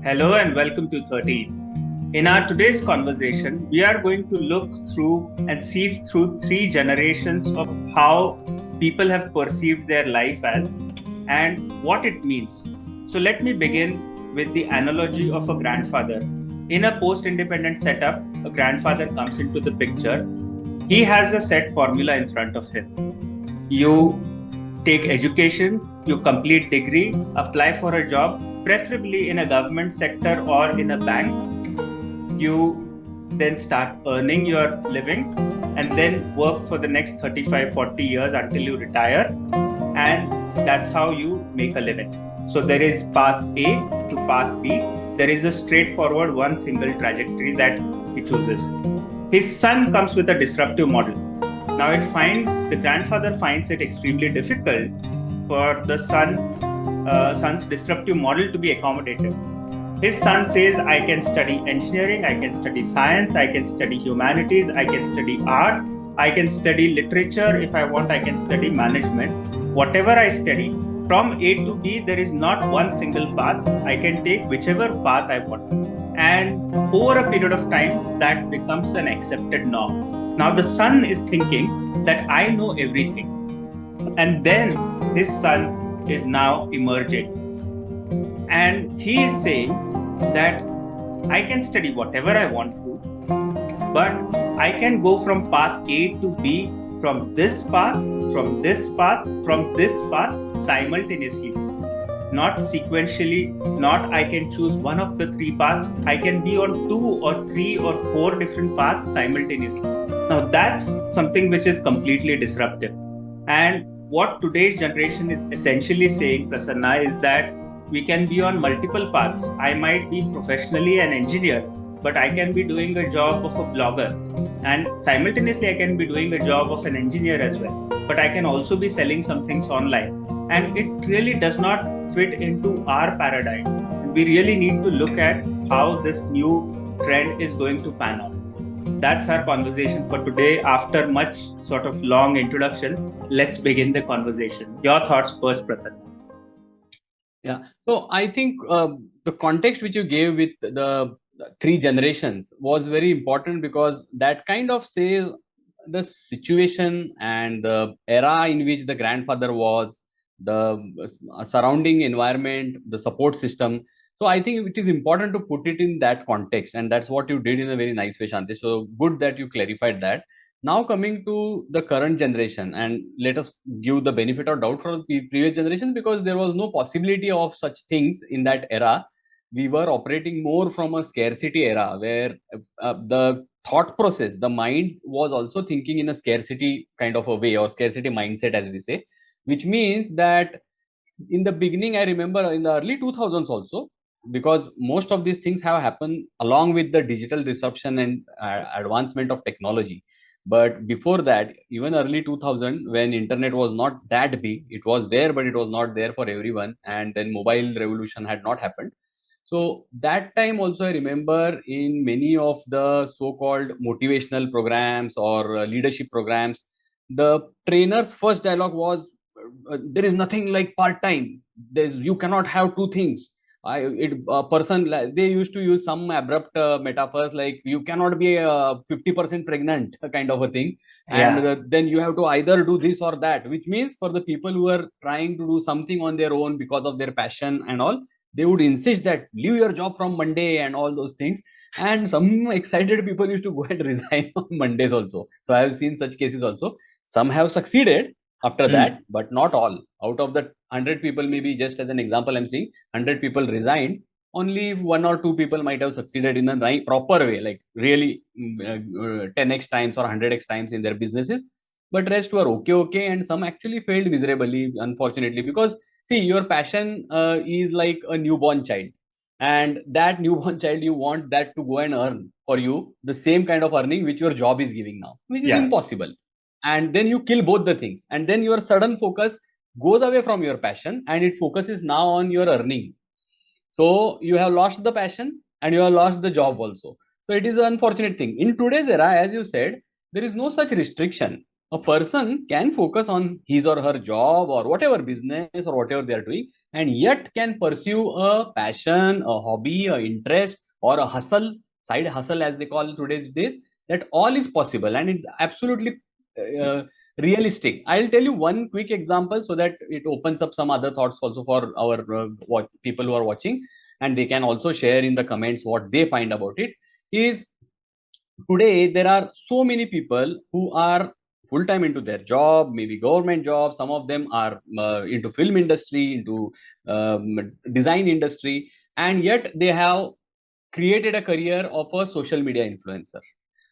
Hello and welcome to 13. In our today's conversation, we are going to look through and sieve through three generations of how people have perceived their life as and what it means. So let me begin with the analogy of a grandfather. In a post-independent setup, a grandfather comes into the picture. He has a set formula in front of him. You take education, you complete degree, apply for a job, preferably in a government sector or in a bank. You then start earning your living and then work for the next 35, 40 years until you retire. And that's how you make a living. So there is path A to path B. There is a straightforward one single trajectory that he chooses. His son comes with a disruptive model. Now the grandfather finds it extremely difficult for the son's disruptive model to be accommodated. His son says, I can study engineering, I can study science, I can study humanities, I can study art, I can study literature. If I want, I can study management. Whatever I study, from A to B, there is not one single path. I can take whichever path I want. And over a period of time, that becomes an accepted norm. Now, the son is thinking that I know everything. And then his son is now emerging. And he is saying that I can study whatever I want to, but I can go from path A to B from this path, from this path, from this path simultaneously. Not sequentially, not I can choose one of the three paths. I can be on two or three or four different paths simultaneously. Now that's something which is completely disruptive. And what today's generation is essentially saying, Prasanna, is that we can be on multiple paths. I might be professionally an engineer, but I can be doing a job of a blogger. And simultaneously, I can be doing a job of an engineer as well. But I can also be selling some things online. And it really does not fit into our paradigm. We really need to look at how this new trend is going to pan out. That's our conversation for today. After much sort of long introduction, let's begin the conversation. Your thoughts first, Prasanna. Yeah. So I think the context which you gave with the three generations was very important because that kind of says the situation and the era in which the grandfather was, the surrounding environment, the support system. So I think it is important to put it in that context, and that's what you did in a very nice way, Shanti. So good that you clarified that. Now coming to the current generation, and let us give the benefit of doubt for the previous generation because there was no possibility of such things in that era. We were operating more from a scarcity era where the thought process, the mind was also thinking in a scarcity kind of a way or scarcity mindset, as we say, which means that in the beginning, I remember in the early 2000s also, because most of these things have happened along with the digital disruption and advancement of technology. But before that, even early 2000, when internet was not that big, it was there, but it was not there for everyone. And then mobile revolution had not happened. So that time also, I remember in many of the so-called motivational programs or leadership programs, the trainer's first dialogue was, "There is nothing like part-time. There's you cannot have two things." A person they used to use some abrupt metaphors like you cannot be 50% pregnant, kind of a thing, and then you have to either do this or that, which means for the people who are trying to do something on their own because of their passion and all, they would insist that leave your job from Monday and all those things. And some excited people used to go and resign on Mondays also. So I have seen such cases also. Some have succeeded after that, but not all. Out of the 100 people, maybe just as an example, I'm saying 100 people resigned. Only one or two people might have succeeded in a proper way, like really 10x times or 100x times in their businesses. But rest were okay, and some actually failed miserably, unfortunately, because see, your passion is like a newborn child, and that newborn child, you want that to go and earn for you the same kind of earning which your job is giving now, which is impossible. And then you kill both the things, and then your sudden focus goes away from your passion and it focuses now on your earning. So you have lost the passion and you have lost the job also. So it is an unfortunate thing in today's era. As you said, there is no such restriction. a person can focus on his or her job or whatever business or whatever they are doing, and yet can pursue a passion, a hobby, a interest, or a hustle, side hustle as they call today's days. That all is possible, and it's absolutely uh, realistic. I'll tell you one quick example so that it opens up some other thoughts also for our people who are watching, and they can also share in the comments what they find about it. Is today there are so many people who are full time into their job, maybe government job. Some of them are into film industry, into design industry, and yet they have created a career of a social media influencer,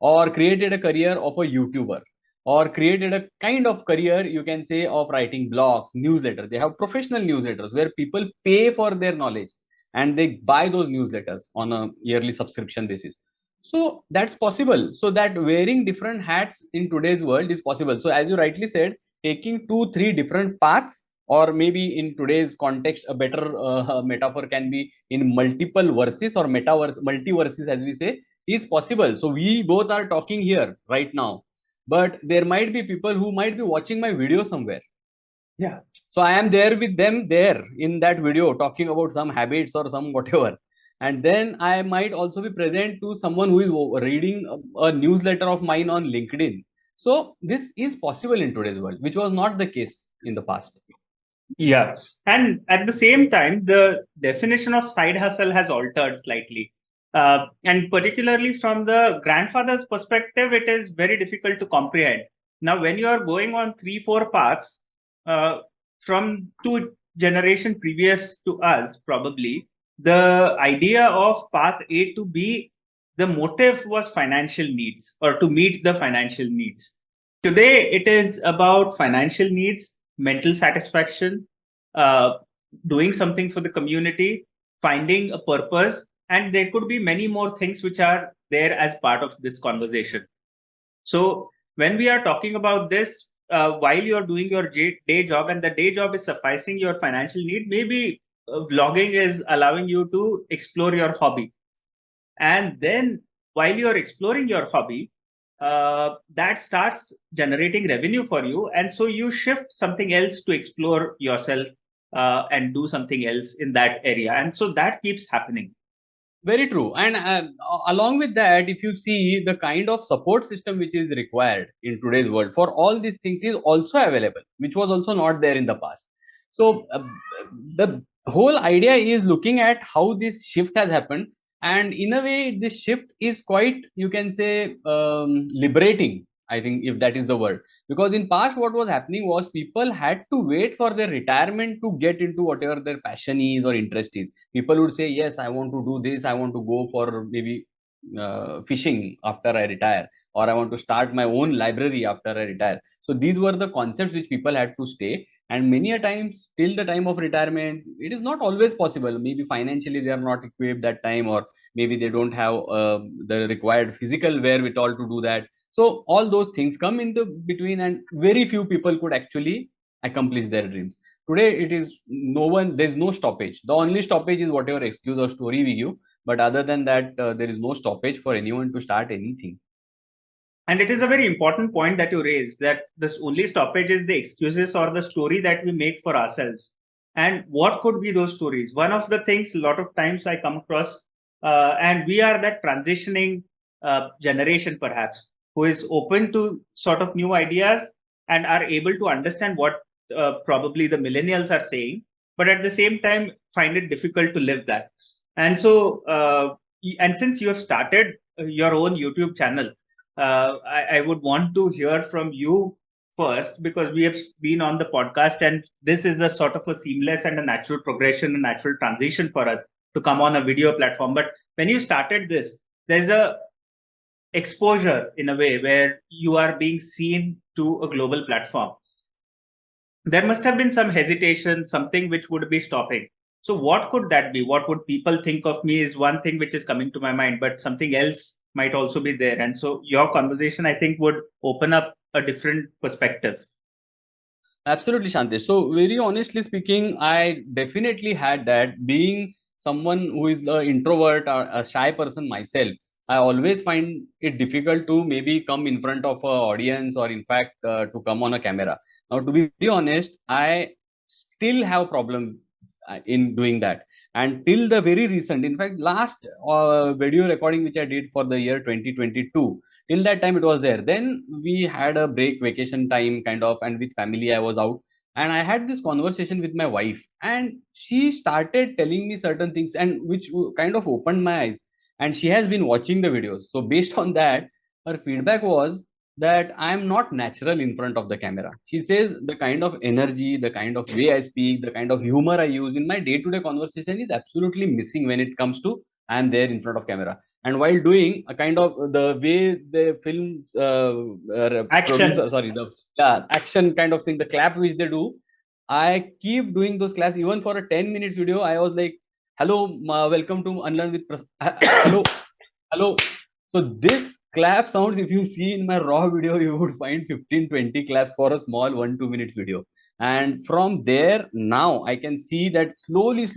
or created a career of a YouTuber, or created a kind of career, you can say, of writing blogs, newsletters. They have professional newsletters where people pay for their knowledge, and they buy those newsletters on a yearly subscription basis. So that's possible. So that wearing different hats in today's world is possible. So as you rightly said, taking two, three different paths, or maybe in today's context, a better metaphor can be in multiple verses or metaverse, multiverses, as we say, is possible. So we both are talking here right now, but there might be people who might be watching my video somewhere. Yeah. So I am there with them there in that video talking about some habits or some whatever. And then I might also be present to someone who is reading a newsletter of mine on LinkedIn. So this is possible in today's world, which was not the case in the past. Yeah. And at the same time, the definition of side hustle has altered slightly. And particularly from the grandfather's perspective, it is very difficult to comprehend. Now, when you are going on 3, 4 paths, from 2 generations previous to us, probably, the idea of path A to B, the motive was financial needs or to meet the financial needs. Today, it is about financial needs, mental satisfaction, uh, doing something for the community, finding a purpose, and there could be many more things which are there as part of this conversation. So, when we are talking about this, while you're doing your day job and the day job is sufficing your financial need, maybe vlogging is allowing you to explore your hobby. And then while you're exploring your hobby, that starts generating revenue for you. And so you shift something else to explore yourself and do something else in that area. And so that keeps happening. Very true. And along with that, if you see the kind of support system which is required in today's world for all these things is also available, which was also not there in the past. So the whole idea is looking at how this shift has happened. And in a way, this shift is quite, you can say, liberating, I think, if that is the word. Because in past, what was happening was people had to wait for their retirement to get into whatever their passion is or interest is. People would say, yes, I want to do this, I want to go for maybe fishing after I retire, or I want to start my own library after I retire. So these were the concepts which people had to stay, and many a times till the time of retirement it is not always possible. Maybe financially they are not equipped that time, or maybe they don't have the required physical wherewithal to do that. So all those things come into between, and very few people could actually accomplish their dreams. Today it is no one, there's no stoppage. The only stoppage is whatever excuse or story we give, but other than that there is no stoppage for anyone to start anything. And it is a very important point that you raised, that this only stoppage is the excuses or the story that we make for ourselves. And what could be those stories? One of the things a lot of times I come across, and we are that transitioning generation perhaps, who is open to sort of new ideas and are able to understand what probably the millennials are saying, but at the same time find it difficult to live that. And so, and since you have started your own YouTube channel, I would want to hear from you first, because we have been on the podcast and this is a sort of a seamless and a natural progression, a natural transition for us to come on a video platform. But when you started this, there's a exposure in a way where you are being seen to a global platform. There must have been some hesitation, something which would be stopping. So what could that be? What would people think of me is one thing which is coming to my mind, but something else might also be there. And so your conversation, I think, would open up a different perspective. Absolutely, Shantesh. So, very honestly speaking, I definitely had that. Being someone who is an introvert or a shy person myself, I always find it difficult to maybe come in front of an audience, or in fact to come on a camera. Now, to be very honest, I still have problem in doing that. And till the very recent, in fact, last video recording which I did for the year 2022, till that time it was there. Then we had a break, vacation time kind of, and with family I was out, and I had this conversation with my wife, and she started telling me certain things, and which kind of opened my eyes. And she has been watching the videos, so based on that, her feedback was that I am not natural in front of the camera. She says the kind of energy, the kind of way I speak, the kind of humor I use in my day-to-day conversation is absolutely missing when it comes to I am there in front of camera. And while doing a kind of the way the films Action. producer, sorry, the action kind of thing, the clap which they do, I keep doing those claps even for a 10 minutes video. I was like, hello, welcome to Unlearn with hello, hello. So this clap sounds, if you see in my raw video, you would find 15-20 claps for a small 1-2 minutes video. And from there, now I can see that slowly,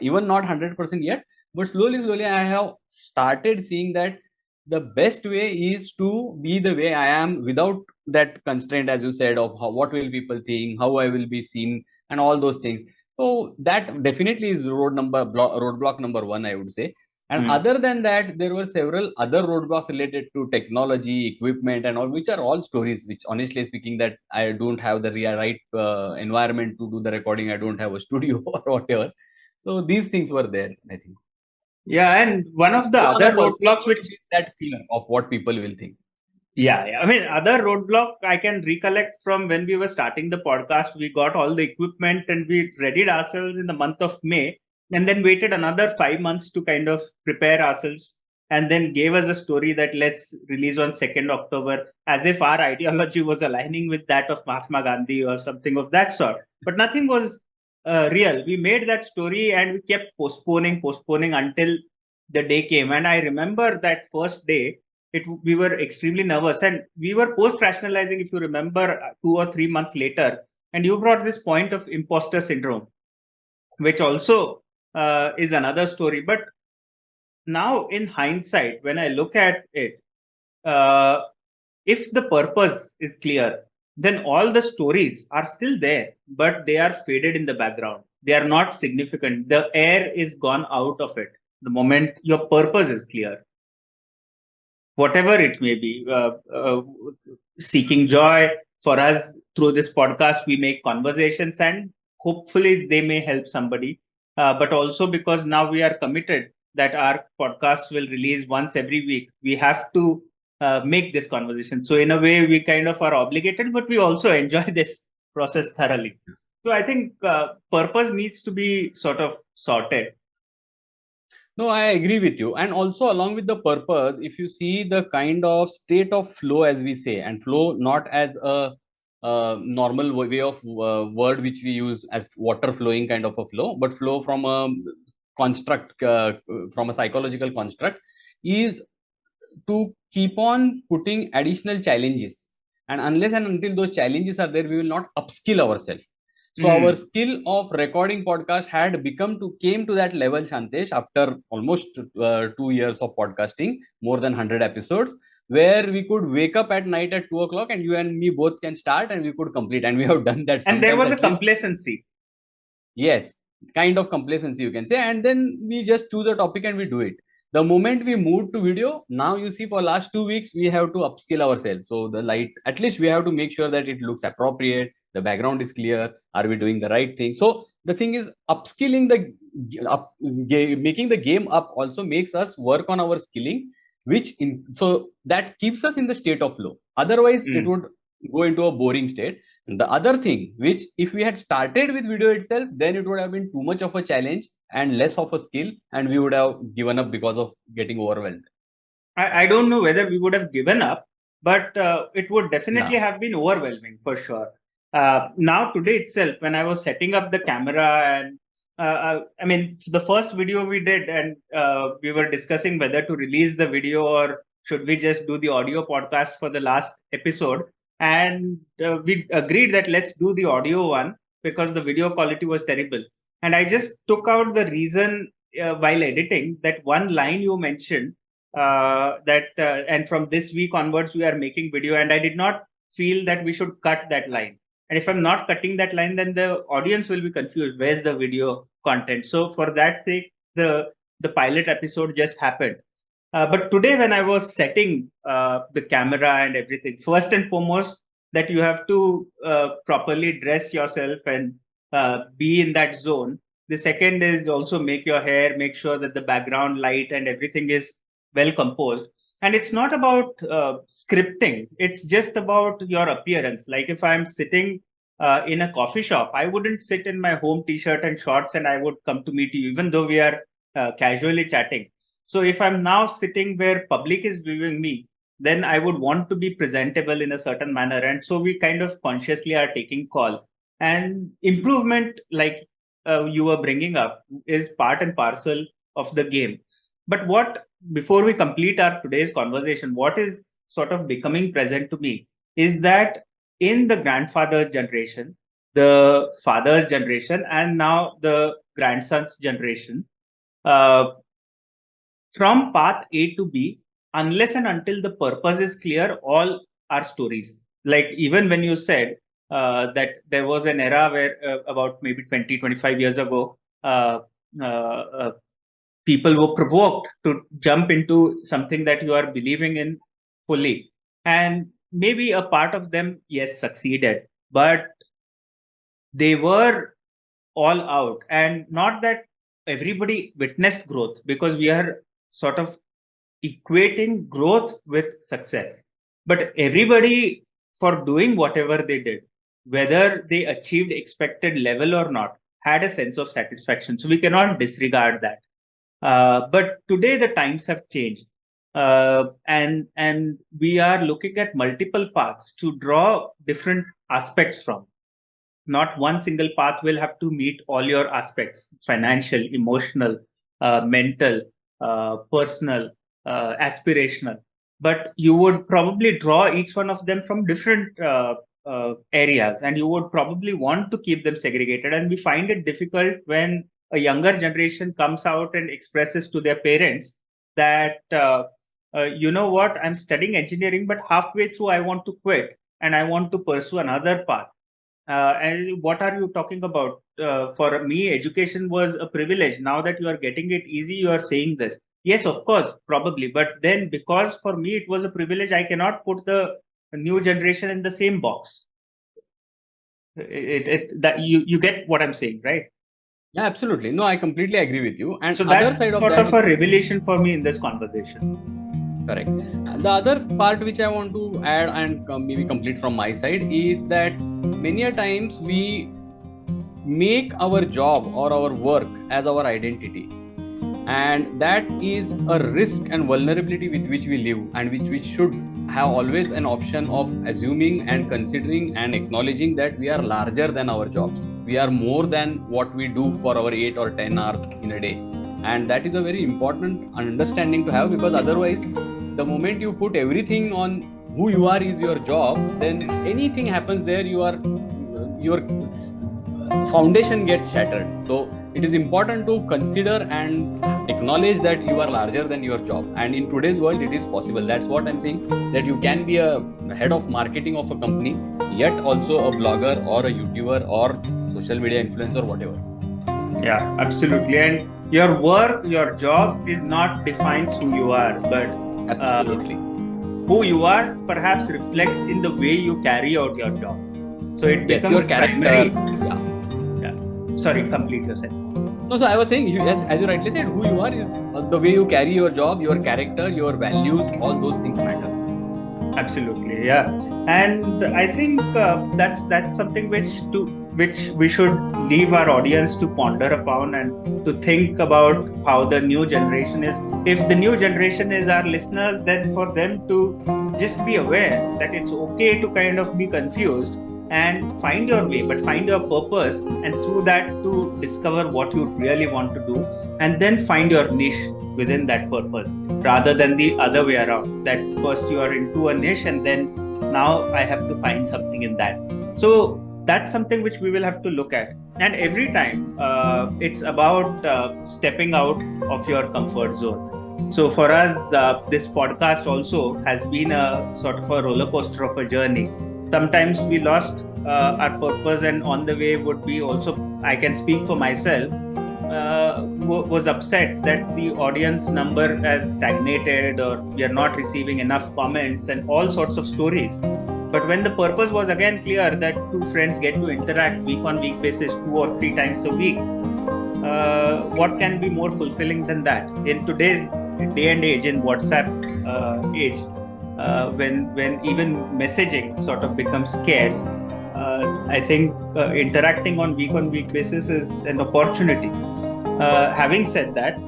even not 100% yet, but slowly, I have started seeing that the best way is to be the way I am without that constraint, as you said, of how, what will people think, how I will be seen, and all those things. So that definitely is roadblock number one, I would say. And other than that, there were several other roadblocks related to technology, equipment, and all, which are all stories. Which, honestly speaking, that I don't have the right environment to do the recording. I don't have a studio or whatever. So these things were there, I think. Yeah, and one of the So on a other personal roadblocks level, which that fear of what people will think. yeah, I mean, other roadblock I can recollect from when we were starting the podcast. We got all the equipment and we readied ourselves in the month of May, and then waited another 5 months to kind of prepare ourselves, and then gave us a story that let's release on 2nd October, as if our ideology was aligning with that of Mahatma Gandhi or something of that sort. But nothing was real. We made that story and we kept postponing until the day came. And I remember that first day, we were extremely nervous, and we were post rationalizing, if you remember, 2 or 3 months later. And you brought this point of imposter syndrome, which also is another story. But now in hindsight, when I look at it, uh, if the purpose is clear, then all the stories are still there, but they are faded in the background. They are not significant. The air is gone out of it the moment your purpose is clear, whatever it may be. Seeking joy for us through this podcast, we make conversations, and hopefully they may help somebody. But also because now we are committed that our podcast will release once every week, we have to make this conversation. So in a way, we kind of are obligated, but we also enjoy this process thoroughly. So I think purpose needs to be sort of sorted. No, I agree with you. And also, along with the purpose, if you see the kind of state of flow, as we say, and flow not as a normal way of word which we use as water flowing kind of a flow, but flow from a construct, from a psychological construct, is to keep on putting additional challenges. And unless and until those challenges are there, we will not upskill ourselves. So our skill of recording podcast came to that level, Shantesh, after almost 2 years of podcasting, more than 100 episodes, where we could wake up at night at 2 o'clock, and you and me both can start, and we could complete. And we have done that. And there was a at least. complacency. Yes, kind of complacency, you can say. And then we just choose a topic and we do it. The moment we moved to video, now you see, for last 2 weeks, we have to upskill ourselves. So the light, at least we have to make sure that it looks appropriate, the background is clear, are we doing the right thing? So the thing is, upskilling making the game up also makes us work on our skilling, so that keeps us in the state of flow. Otherwise, it would go into a boring state. And the other thing, which if we had started with video itself, then it would have been too much of a challenge and less of a skill, and we would have given up because of getting overwhelmed. I don't know whether we would have given up, but it would definitely have been overwhelming for sure. Now, today itself, when I was setting up the camera, and I mean, the first video we did, and we were discussing whether to release the video or should we just do the audio podcast for the last episode. And we agreed that let's do the audio one because the video quality was terrible. And I just took out the reason while editing, that one line you mentioned and from this week onwards we are making video, and I did not feel that we should cut that line. And if I'm not cutting that line, then the audience will be confused, where's the video content? So for that sake, the pilot episode just happened. But today, when I was setting the camera and everything, first and foremost, that you have to properly dress yourself and be in that zone. The second is also make your hair, make sure that the background light and everything is well composed. And it's not about scripting, it's just about your appearance. Like if I'm sitting in a coffee shop, I wouldn't sit in my home t-shirt and shorts and I would come to meet you, even though we are casually chatting. So if I'm now sitting where public is viewing me, then I would want to be presentable in a certain manner. And so we kind of consciously are taking call. And improvement, like you were bringing up, is part and parcel of the game. But what, before we complete our today's conversation, what is sort of becoming present to me is that in the grandfather's generation, the father's generation, and now the grandson's generation, from path A to B, unless and until the purpose is clear, all are stories. Like even when you said that there was an era where about maybe 20, 25 years ago, people were provoked to jump into something that you are believing in fully. And maybe a part of them, yes, succeeded, but they were all out. And not that everybody witnessed growth, because we are sort of equating growth with success. But everybody, for doing whatever they did, whether they achieved expected level or not, had a sense of satisfaction. So we cannot disregard that. But today the times have changed, and we are looking at multiple paths to draw different aspects from. Not one single path will have to meet all your aspects: financial, emotional, mental, personal, aspirational. But you would probably draw each one of them from different areas, and you would probably want to keep them segregated. And we find it difficult when a younger generation comes out and expresses to their parents that, you know what, I'm studying engineering, but halfway through I want to quit and I want to pursue another path. And what are you talking about? For me, education was a privilege. Now that you are getting it easy, you are saying this. Yes, of course, probably. But then, because for me it was a privilege, I cannot put the new generation in the same box. That you get what I'm saying, right? Yeah, absolutely. No, I completely agree with you. And so other that's side of sort that, of a revelation for me in this conversation. Correct. The other part which I want to add and maybe complete from my side is that many a times we make our job or our work as our identity, and that is a risk and vulnerability with which we live, and which we should have always an option of assuming and considering and acknowledging that we are larger than our jobs. We are more than what we do for our 8 or 10 hours in a day. And that is a very important understanding to have, because otherwise, the moment you put everything on who you are is your job, then anything happens there, your foundation gets shattered. So it is important to consider and acknowledge that you are larger than your job. And in today's world, it is possible. That's what I'm saying, that you can be a head of marketing of a company, yet also a blogger or a YouTuber or social media influencer, whatever. Yeah, absolutely. And your work, your job is not defines who you are, but absolutely who you are perhaps reflects in the way you carry out your job. So it becomes your character. Primary. Yeah. Sorry, complete yourself. No, so I was saying, as you rightly said, who you are is the way you carry your job, your character, your values, all those things matter. Absolutely, yeah. And I think that's something which we should leave our audience to ponder upon and to think about how the new generation is. If the new generation is our listeners, then for them to just be aware that it's okay to kind of be confused and find your way, but find your purpose, and through that to discover what you really want to do, and then find your niche within that purpose, rather than the other way around, that first you are into a niche and then now I have to find something in that. So that's something which we will have to look at. And every time it's about stepping out of your comfort zone. So for us, this podcast also has been a sort of a roller coaster of a journey. Sometimes we lost our purpose, and on the way would be also, I can speak for myself, was upset that the audience number has stagnated or we are not receiving enough comments and all sorts of stories. But when the purpose was again clear that two friends get to interact week on week basis, 2 or 3 times a week, what can be more fulfilling than that? In today's day and age, in WhatsApp age, when even messaging sort of becomes scarce, I think interacting on week basis is an opportunity. Having said that,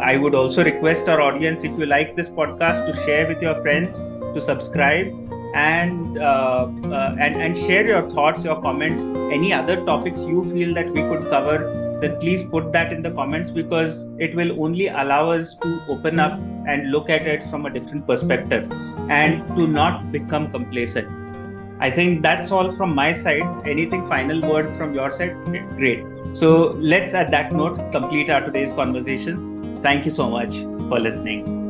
I would also request our audience, if you like this podcast, to share with your friends, to subscribe, and share your thoughts, your comments, any other topics you feel that we could cover. Then please put that in the comments, because it will only allow us to open up and look at it from a different perspective and to not become complacent. I think that's all from my side. Anything final word from your side? Great. So let's, at that note, complete our today's conversation. Thank you so much for listening.